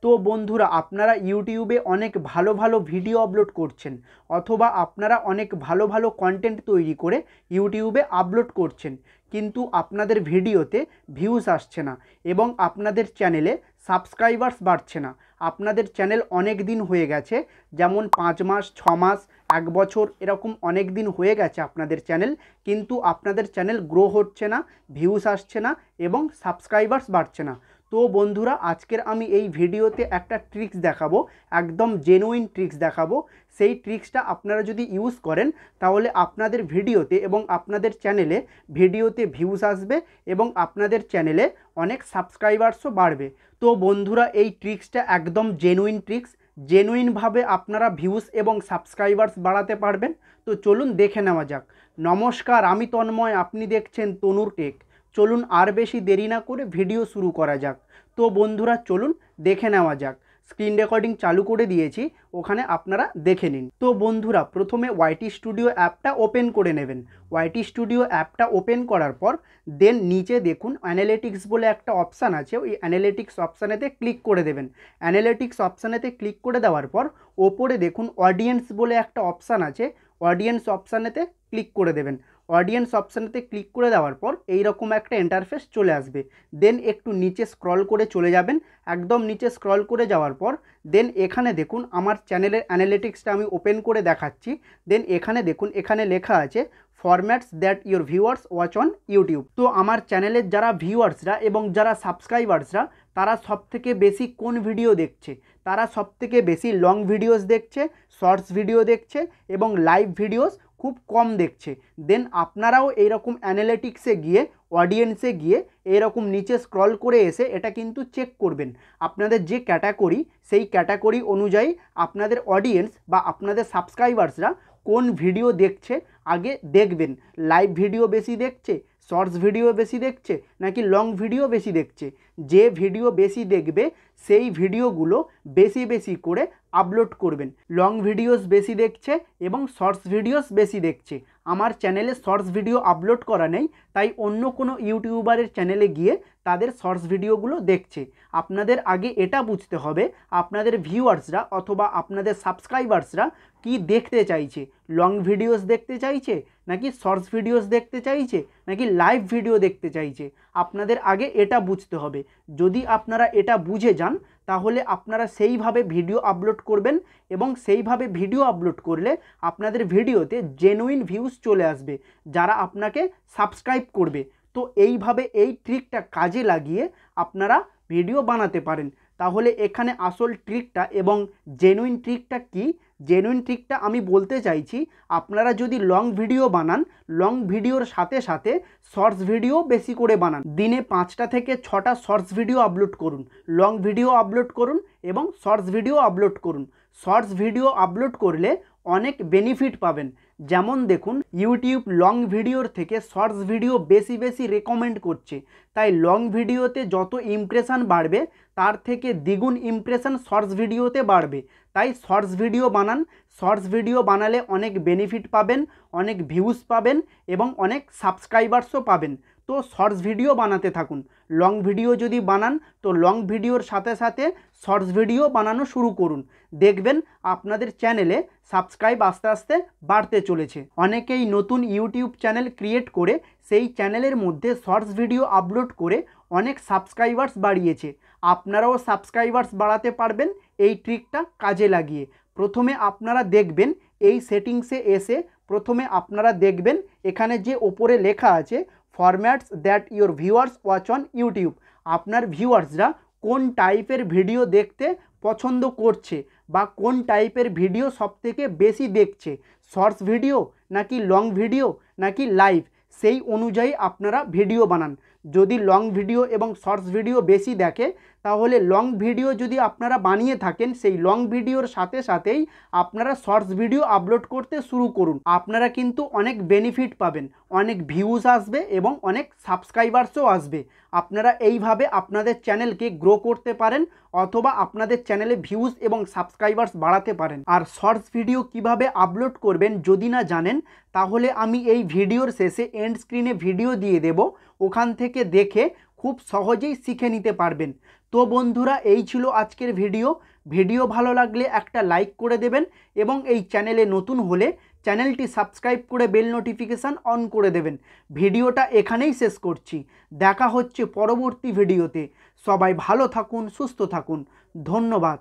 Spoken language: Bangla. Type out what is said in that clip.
তো বন্ধুরা, আপনারা ইউটিউবে অনেক ভালো ভালো ভিডিও আপলোড করছেন অথবা আপনারা অনেক ভালো ভালো কন্টেন্ট তৈরি করে ইউটিউবে আপলোড করছেন, কিন্তু আপনাদের ভিডিওতে ভিউজ আসছে না এবং আপনাদের চ্যানেলে সাবস্ক্রাইবার্স বাড়ছে না। আপনাদের চ্যানেল অনেক দিন হয়ে গেছে, যেমন 5 মাস, 6 মাস, 1 বছর, এরকম অনেক দিন হয়ে গেছে আপনাদের চ্যানেল, কিন্তু আপনাদের চ্যানেল গ্রো হচ্ছে না, ভিউজ আসছে না এবং সাবস্ক্রাইবার্স বাড়ছে না। তো বন্ধুরা, আজকের আমি এই ভিডিওতে একটা ট্রিক্স দেখাবো, একদম জেনুইন ট্রিক্স দেখাবো। সেই ট্রিক্সটা আপনারা যদি ইউজ করেন তাহলে আপনাদের ভিডিওতে এবং আপনাদের চ্যানেলে ভিডিওতে ভিউজ আসবে এবং আপনাদের চ্যানেলে অনেক সাবস্ক্রাইবার্সও বাড়বে। তো বন্ধুরা, এই ট্রিক্সটা একদম জেনুইন ট্রিক্স, জেনুইনভাবে আপনারা ভিউজ এবং সাবস্ক্রাইবার্স বাড়াতে পারবেন। তো চলুন দেখে নেওয়া যাক। নমস্কার, আমি তন্ময়, আপনি দেখছেন তনুর টেক। চলুন আর বেশি দেরি না করে ভিডিও শুরু করা যাক। তো বন্ধুরা, চলুন দেখে নেওয়া যাক। স্ক্রিন রেকর্ডিং চালু করে দিয়েছি, ওখানে আপনারা দেখে নিন। তো বন্ধুরা, প্রথমে ওয়াইটি স্টুডিও অ্যাপটা ওপেন করে নেবেন। ওয়াইটি স্টুডিও অ্যাপটা ওপেন করার পর দেন নিচে দেখুন অ্যানালিটিক্স বলে একটা অপশান আছে, ওই অ্যানালিটিক্স অপশানেতে ক্লিক করে দেবেন। অ্যানালিটিক্স অপশানেতে ক্লিক করে দেওয়ার পর ওপরে দেখুন অডিয়েন্স বলে একটা অপশান আছে, অডিয়েন্স অপশানেতে ক্লিক করে দেবেন। অডিয়েন্স অপশানেতে ক্লিক করে দেওয়ার পর এইরকম একটা ইন্টারফেস চলে আসবে। দেন একটু নিচে স্ক্রল করে চলে যাবেন, একদম নিচে স্ক্রল করে যাওয়ার পর দেন এখানে দেখুন আমার চ্যানেলের অ্যানালিটিক্সটা আমি ওপেন করে দেখাচ্ছি। দেন এখানে দেখুন, এখানে লেখা আছে formats that your viewers watch on YouTube. তো আমার চ্যানেলের যারা ভিউয়ার্সরা এবং যারা সাবস্ক্রাইবার্সরা, তারা সবথেকে বেশি কোন ভিডিও দেখছে? তারা সবথেকে বেশি লং ভিডিওস দেখছে, শর্টস ভিডিও দেখছে এবং লাইভ ভিডিওস খুব কম দেখছে। দেন আপনারাও এইরকম অ্যানালিটিক্সে গিয়ে, অডিয়েন্সে গিয়ে এরকম নিচে স্ক্রল করে এসে এটা কিন্তু চেক করবেন আপনাদের যে ক্যাটাগরি, সেই ক্যাটাগরি অনুযায়ী আপনাদের অডিয়েন্স বা আপনাদের সাবস্ক্রাইবার্সরা কোন ভিডিও দেখছে আগে দেখবেন। লাইভ ভিডিও বেশি দেখছে, শর্টস ভিডিও বেশি দেখছে নাকি লং ভিডিও বেশি দেখছে। যে ভিডিও বেশি দেখবে সেই ভিডিওগুলো বেশি বেশি করে আপলোড করবেন। লং ভিডিওস বেশি দেখছে এবং শর্টস ভিডিওস বেশি দেখছে। আমার চ্যানেলে শর্টস ভিডিও আপলোড করা নেই, তাই অন্য কোনো ইউটিউবারের চ্যানেলে গিয়ে তাদের শর্টস ভিডিওগুলো দেখছে। আপনাদের আগে এটা বুঝতে হবে আপনাদের ভিউয়ার্সরা অথবা আপনাদের সাবস্ক্রাইবার্সরা কি দেখতে চাইছে। লং ভিডিওস দেখতে চাইছে নাকি শর্টস ভিডিওস দেখতে চাইছে নাকি লাইভ ভিডিও দেখতে চাইছে, আপনাদের আগে এটা বুঝতে হবে। যদি আপনারা এটা বুঝে যান তাহলে আপনারা সেইভাবে ভিডিও আপলোড করবেন এবং সেইভাবে ভিডিও আপলোড করলে আপনাদের ভিডিওতে জেনুইন ভিউজ চলে আসবে, যারা আপনাকে সাবস্ক্রাইব করবে। তো এইভাবে এই ট্রিকটা কাজে লাগিয়ে আপনারা ভিডিও বানাতে পারেন। তাহলে এখানে আসল ট্রিকটা এবং জেনুইন ট্রিকটা কি? জেনুইন ট্রিকটা আমি বলতে চাইছি, আপনারা যদি লং ভিডিও বানান, লং ভিডিওর সাথে সাথে শর্টস ভিডিও বেশি করে বানান। দিনে 5টা থেকে 6টা শর্টস ভিডিও আপলোড করুন, লং ভিডিও আপলোড করুন এবং শর্টস ভিডিও আপলোড করুন। শর্টস ভিডিও আপলোড করলে অনেক বেনিফিট পাবেন। যেমন দেখুন, ইউটিউব লং ভিডিওর থেকে শর্টস ভিডিও বেশি বেশি রেকমেন্ড করছে, তাই লং ভিডিওতে যত ইমপ্রেশন বাড়বে তার থেকে দ্বিগুণ ইমপ্রেশন শর্টস ভিডিওতে বাড়বে। তাই শর্টস ভিডিও বানান। শর্টস ভিডিও বানালে অনেক বেনিফিট পাবেন, অনেক ভিউজ পাবেন এবং অনেক সাবস্ক্রাইবার্সও পাবেন। তো শর্টস ভিডিও বানাতে থাকুন। লং ভিডিও যদি বানান তো লং ভিডিওর সাথে সাথে শর্টস ভিডিও বানানো শুরু করুন, দেখবেন আপনাদের চ্যানেলে সাবস্ক্রাইব আস্তে আস্তে বাড়তে চলেছে। অনেকেই নতুন ইউটিউব চ্যানেল ক্রিয়েট করে সেই চ্যানেলের মধ্যে শর্টস ভিডিও আপলোড করে অনেক সাবস্ক্রাইবার্স বাড়িয়েছে। আপনারাও সাবস্ক্রাইবার্স বাড়াতে পারবেন এই ট্রিকটা কাজে লাগিয়ে। প্রথমে আপনারা দেখবেন এই সেটিংসে এসে, প্রথমে আপনারা দেখবেন এখানে যে ওপরে লেখা আছে formats that your viewers watch on YouTube. আপনার ভিউয়ার্সরা কোন টাইপের ভিডিও দেখতে পছন্দ করছে বা কোন টাইপের ভিডিও সবথেকে বেশি দেখছে, শর্টস ভিডিও নাকি লং ভিডিও নাকি লাইভ, সেই অনুযায়ী আপনারা ভিডিও বানান। যদি লং ভিডিও এবং শর্টস ভিডিও বেশি দেখে তাহলে লং ভিডিও যদি আপনারা বানিয়ে থাকেন, সেই লং ভিডিওর সাথে সাথেই আপনারা শর্টস ভিডিও আপলোড করতে শুরু করুন। আপনারা কিন্তু অনেক বেনিফিট পাবেন, অনেক ভিউজ আসবে এবং অনেক সাবস্ক্রাইবার্সও আসবে। আপনারা এইভাবে আপনাদের চ্যানেলকে গ্রো করতে পারেন অথবা আপনাদের চ্যানেলে ভিউজ এবং সাবস্ক্রাইবার্স বাড়াতে পারেন। আর শর্টস ভিডিও কিভাবে আপলোড করবেন যদি না জানেন, তাহলে আমি এই ভিডিওর শেষে এন্ড স্ক্রিনে ভিডিও দিয়ে দেব, ওখান থেকে দেখে খুব সহজেই শিখে নিতে পারবেন। তো বন্ধুরা এই ছিল আজকের ভিডিও ভালো লাগলে একটা লাইক করে দেবেন এবং এই চ্যানেলে নতুন হলে চ্যানেলটি সাবস্ক্রাইব করে বেল নোটিফিকেশান অন করে দেবেন। ভিডিওটা এখানেই শেষ করছি, দেখা হচ্ছে পরবর্তী ভিডিওতে। সবাই ভালো থাকুন, সুস্থ থাকুন, ধন্যবাদ।